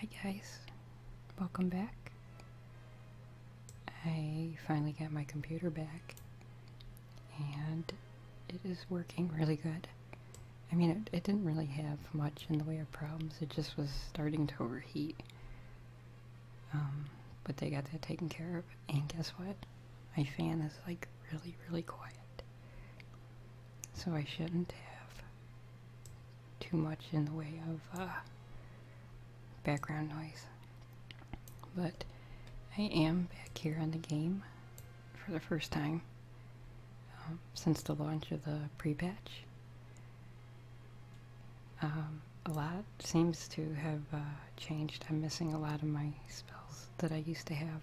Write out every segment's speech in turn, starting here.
Hi guys, welcome back. I finally got my computer back and it is working really good. I mean, it didn't really have much in the way of problems, it just was starting to overheat. But they got that taken care of, and guess what? My fan is like really quiet. So I shouldn't have too much in the way of background noise. But I am back here on the game for the first time since the launch of the pre-patch. A lot seems to have changed. I'm missing a lot of my spells that I used to have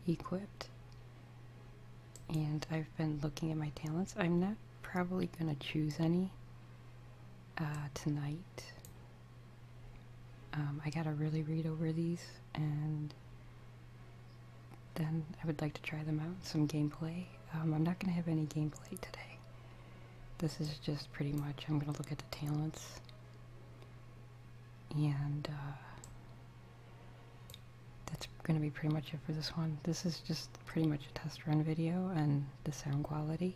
equipped. And I've been looking at my talents. I'm not probably going to choose any tonight. I gotta really read over these, and then I would like to try them out, some gameplay. I'm not going to have any gameplay today. This is just pretty much, I'm going to look at the talents, and that's going to be pretty much it for this one. This is just pretty much a test run video and the sound quality.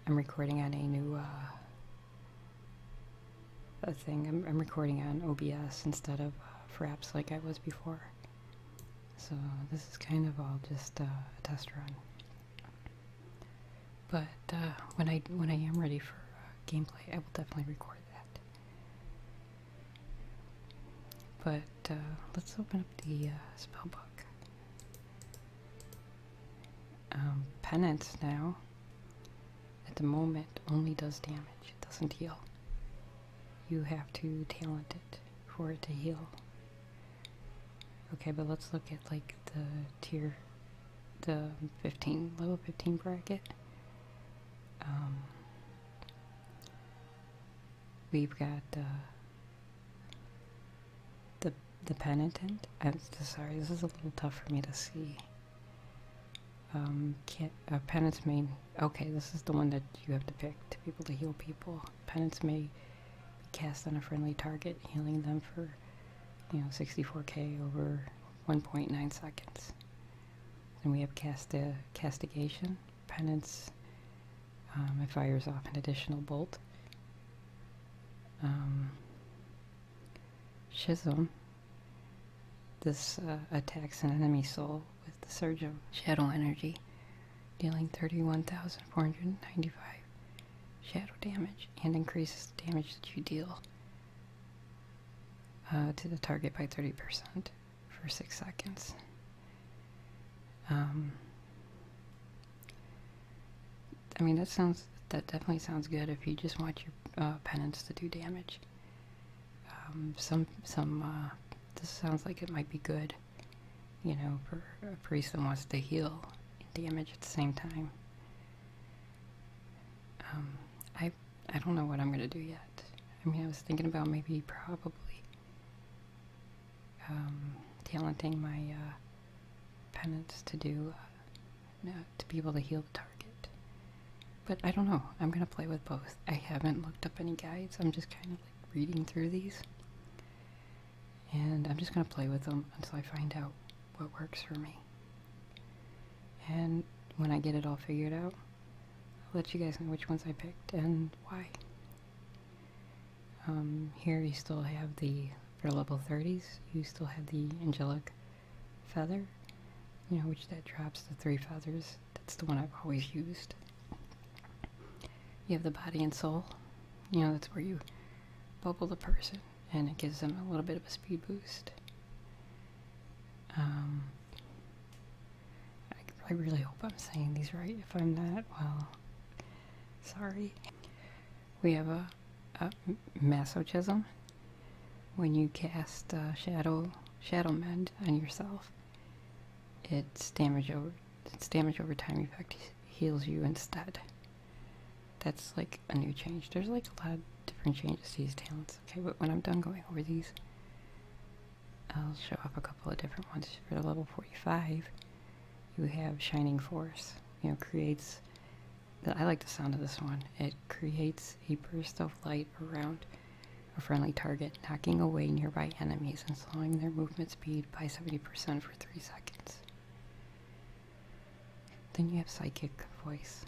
I'm recording on a new thing. I'm recording on OBS instead of Fraps like I was before. So this is kind of all just a test run. But when I am ready for gameplay, I will definitely record that. But let's open up the spell book. Penance now, at the moment, only does damage. It doesn't heal. You have to talent it for it to heal. Okay, but let's look at like the tier, the level 15 bracket. We've got the penitent. I'm so sorry, this is a little tough for me to see. Penance may, okay, this is the one that you have to pick to be able to heal people. Penance may be cast on a friendly target, healing them for 64k over 1.9 seconds. Then we have castigation. Penance, it fires off an additional bolt. Schism, this attacks an enemy soul with the surge of shadow energy, dealing 31,495 shadow damage, and increases the damage that you deal to the target by 30% for 6 seconds. I mean, that definitely sounds good if you just want your penance to do damage. This sounds like it might be good, for a priest that wants to heal and damage at the same time. I don't know what I'm gonna do yet. I mean, I was thinking about maybe probably talenting my penance to do to be able to heal the target. But I don't know. I'm gonna play with both. I haven't looked up any guides. I'm just kind of like reading through these, and I'm just gonna play with them until I find out what works for me. And when I get it all figured out, I'll let you guys know which ones I picked and why. Here you still have for level 30s, you still have the angelic feather, which that drops the 3 feathers. That's the one I've always used. You have the body and soul, that's where you bubble the person and it gives them a little bit of a speed boost. I really hope I'm saying these right. If I'm not, well, sorry. We have a masochism. When you cast shadow mend on yourself, its damage over time effect heals you instead. That's like a new change. There's like a lot of different changes to these talents. Okay, but when I'm done going over these, I'll show off a couple of different ones. For the level 45, you have Shining Force. Creates, I like the sound of this one. It creates a burst of light around a friendly target, knocking away nearby enemies and slowing their movement speed by 70% for 3 seconds. Then you have Psychic Voice.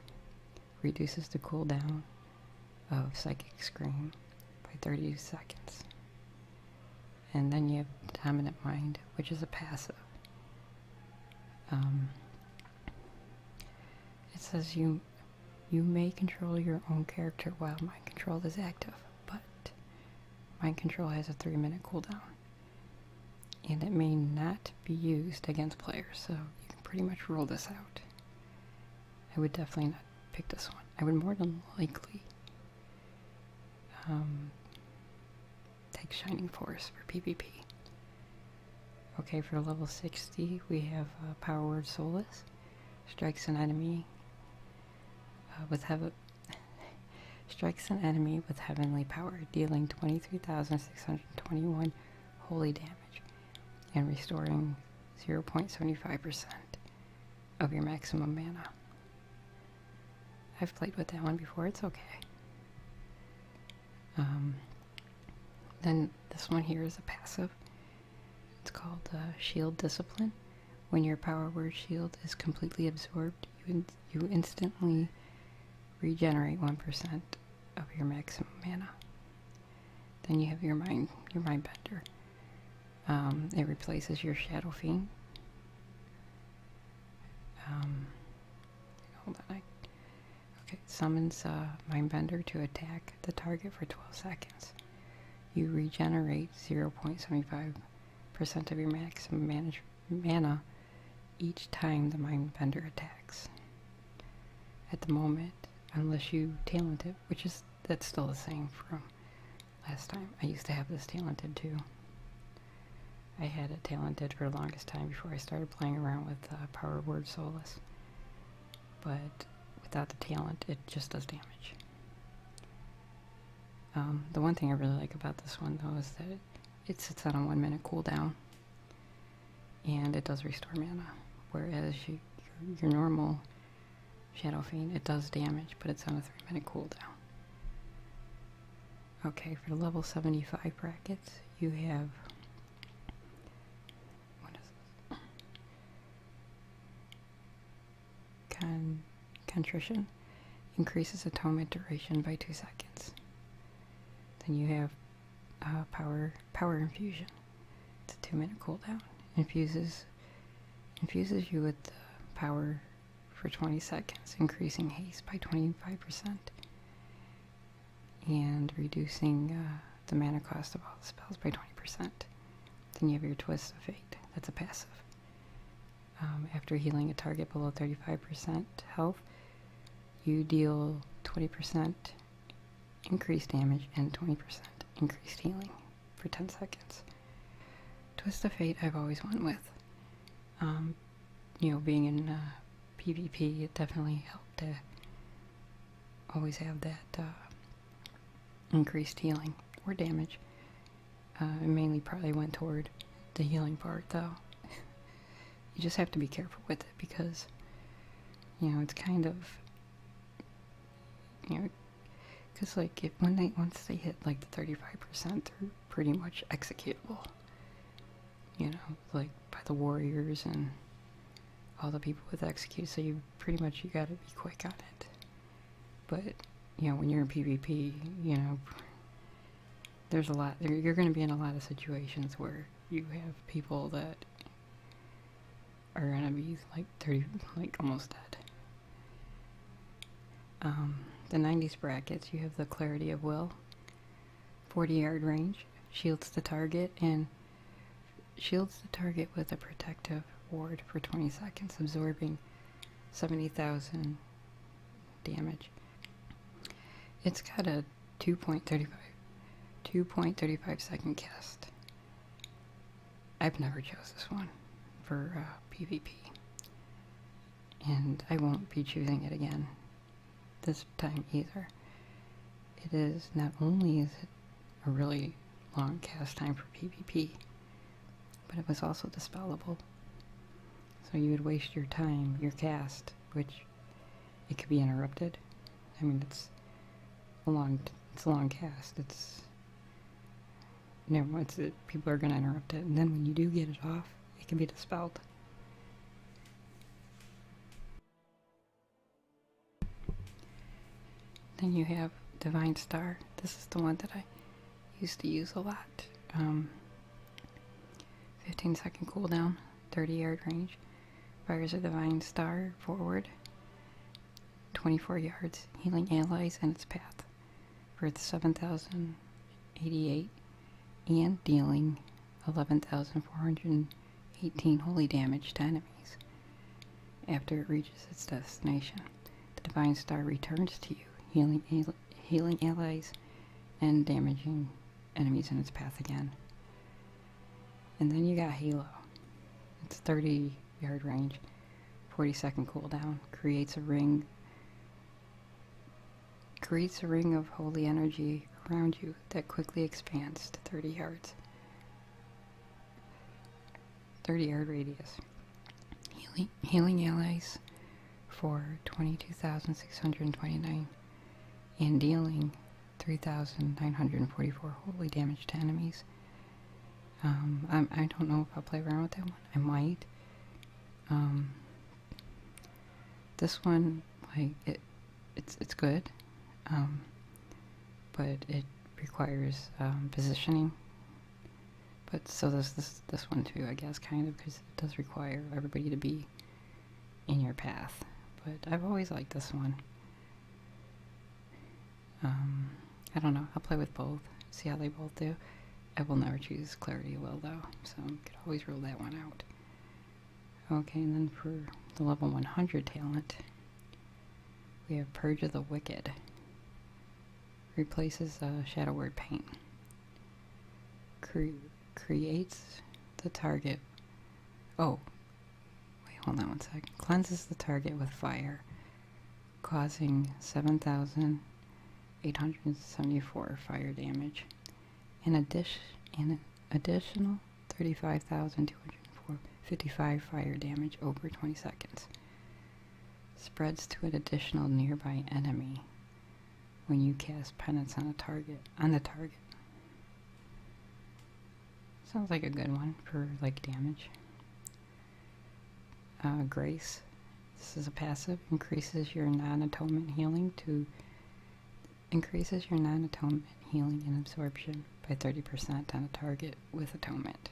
Reduces the cooldown of Psychic Scream by 30 seconds. And then you have Dominant Mind, which is a passive. It says you may control your own character while mind control is active, but mind control has a 3-minute cooldown. And it may not be used against players, so you can pretty much rule this out. I would definitely not pick this one. I would more than likely take Shining Force for PvP. Okay, for level 60, we have Power Word Solace. Strikes an enemy with heavenly power, dealing 23,621 holy damage and restoring 0.75% of your maximum mana. I've played with that one before, it's okay. Then this one here is a passive. It's called Shield Discipline. When your power word shield is completely absorbed, you instantly regenerate 1% of your maximum mana. Then you have your mind bender. It replaces your Shadow Fiend. Hold on. Okay, summons Mindbender to attack the target for 12 seconds. You regenerate 0.75% of your maximum mana each time the Mindbender attacks. At the moment, unless you talent it, that's still the same from last time. I used to have this talented too. I had it talented for the longest time before I started playing around with Power Word Solace. But without the talent, it just does damage. The one thing I really like about this one, though, is that it sits on a 1-minute cooldown, and it does restore mana. Whereas your normal Shadow Fiend, it does damage, but it's on a 3-minute cooldown. Okay, for the level 75 brackets, you have... What is this? Contrition. Increases atonement duration by 2 seconds. Then you have Power Infusion. It's a 2-minute cooldown. Infuses you with power for 20 seconds, increasing haste by 25% and reducing the mana cost of all the spells by 20%. Then you have your Twist of Fate. That's a passive. After healing a target below 35% health, you deal 20% increased damage and 20% increased healing for 10 seconds. Twist of Fate I've always went with. Being in PvP, it definitely helped to always have that increased healing or damage. It mainly probably went toward the healing part, though. You just have to be careful with it because, it's kind of, because like once they hit like the 35%, they're pretty much executable. Like by the warriors and all the people with execute, so you gotta be quick on it. But, when you're in PvP, there's a lot, you're gonna be in a lot of situations where you have people that are gonna be like almost dead. The 90s brackets, you have the Clarity of Will, 40-yard range, shields the target with a protective ward for 20 seconds, absorbing 70,000 damage. It's got a 2.35 second cast. I've never chose this one for PvP, and I won't be choosing it again this time either. It is, not only is it a really long cast time for PvP, but it was also dispellable. So you would waste your time, your cast, which it could be interrupted. I mean, it's a long cast. It's no, people are going to interrupt it, and then when you do get it off, it can be dispelled. Then you have Divine Star. This is the one that I used to use a lot. 15-second cooldown, 30-yard range. Fires a Divine Star forward, 24 yards, healing allies in its path for 7,088 and dealing 11,418 holy damage to enemies. After it reaches its destination, the Divine Star returns to you, healing allies and damaging enemies in its path again. And then you got Halo. It's 30-yard range, 40-second cooldown, creates a ring of holy energy around you that quickly expands to 30 yards. 30-yard radius. Healing allies for 22,629 and dealing 3,944 holy damage to enemies. I don't know if I'll play around with that one. I might. This one, like, it's good, but it requires positioning. But so does this one too, I guess, kind of, because it does require everybody to be in your path. But I've always liked this one. I don't know. I'll play with both. See how they both do. I will never choose Clarity of Will, though, so I could always rule that one out. Okay, and then for the level 100 talent, we have Purge of the Wicked. Replaces Shadow Word Paint. Creates the target. Oh, wait, hold on one sec. Cleanses the target with fire, causing 7,874 fire damage. In additional 35,255 fire damage over 20 seconds. Spreads to an additional nearby enemy when you cast Penance on the target. Sounds like a good one for like damage. Grace. This is a passive. Increases your non-atonement healing and absorption by 30% on a target with atonement.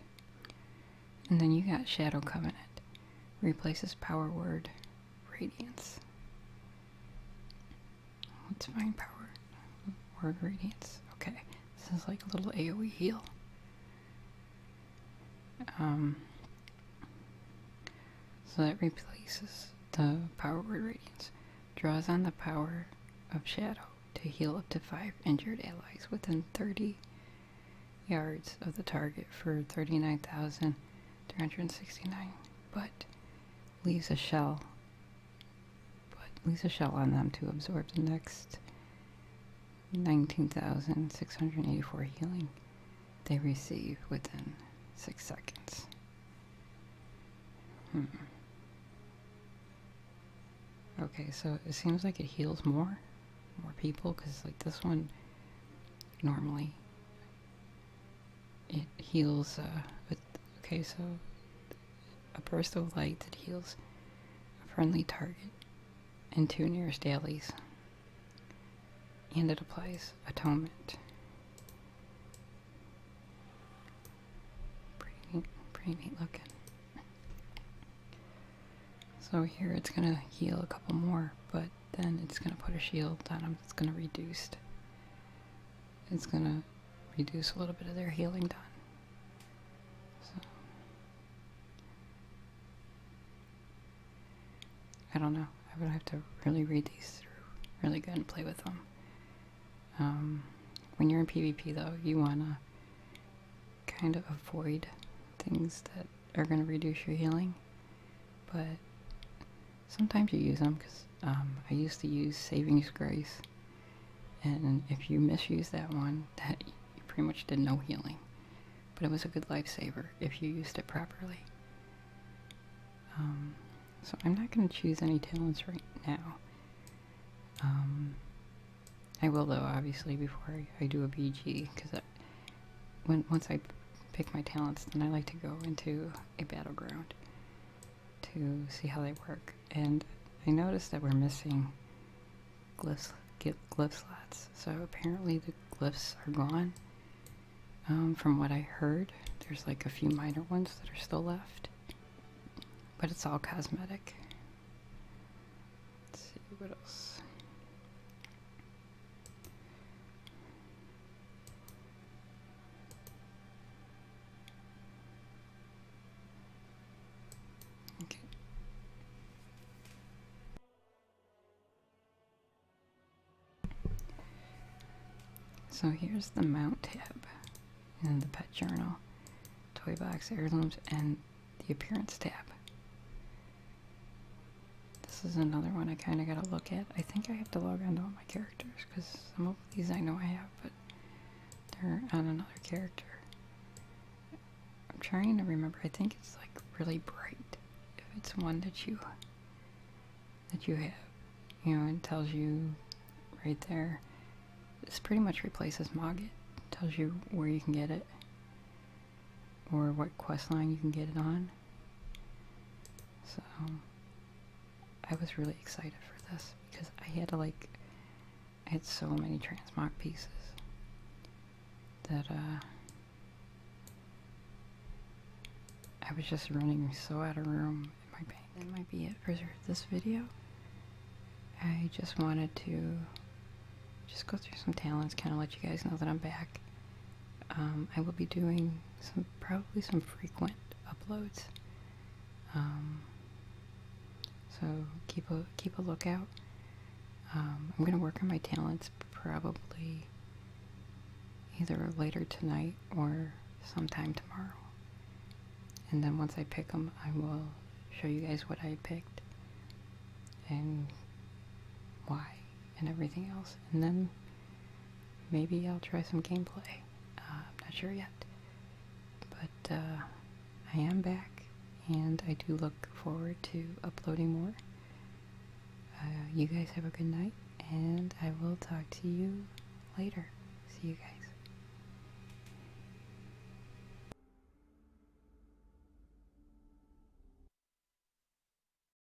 And then you got Shadow Covenant. Replaces Power Word Radiance. Let's find Power Word Radiance. Okay, this is like a little AoE heal. So that replaces the Power Word Radiance. Draws on the power of Shadow to heal up to 5 injured allies within 30 yards of the target for 39,369, but leaves a shell on them to absorb the next 19,684 healing they receive within 6 seconds. Okay, so it seems like it heals more people, because like this one normally it heals okay, so a burst of light that heals a friendly target and 2 nearest allies, and it applies atonement. Pretty neat looking. So here it's gonna heal a couple more, but then it's gonna put a shield on them. It's gonna reduce a little bit of their healing done. So I don't know. I would have to really read these through really good and play with them. When you're in PvP though, you wanna kind of avoid things that are gonna reduce your healing, but sometimes you use them, because I used to use Saving's Grace, and if you misuse that one, that you pretty much did no healing, but it was a good lifesaver if you used it properly. So I'm not going to choose any talents right now. I will though, obviously, before I do a BG, because once I pick my talents, then I like to go into a battleground to see how they work. And I noticed that we're missing glyph slots. So apparently the glyphs are gone. From what I heard, there's like a few minor ones that are still left, but it's all cosmetic. Let's see what else. Okay. So here's the mount tab and the pet journal, toy box, heirlooms, and the appearance tab. This is another one I kind of got to look at. I think I have to log on to all my characters because some of these I know I have, but they're on another character. I'm trying to remember. I think it's like really bright. If it's one that you have, you know, it tells you right there. This pretty much replaces Mogget. Tells you where you can get it or what quest line you can get it on. So I was really excited for this because I had so many transmog pieces that I was just running so out of room in my bank. That might be it for this video. I just wanted to go through some talents, kind of let you guys know that I'm back. I will be doing probably some frequent uploads. So keep a lookout. I'm gonna work on my talents probably either later tonight or sometime tomorrow. And then once I pick them, I will show you guys what I picked and why and everything else. And then maybe I'll try some gameplay. I'm not sure yet. But I am back, and I do look forward to uploading more. You guys have a good night, and I will talk to you later. See you guys.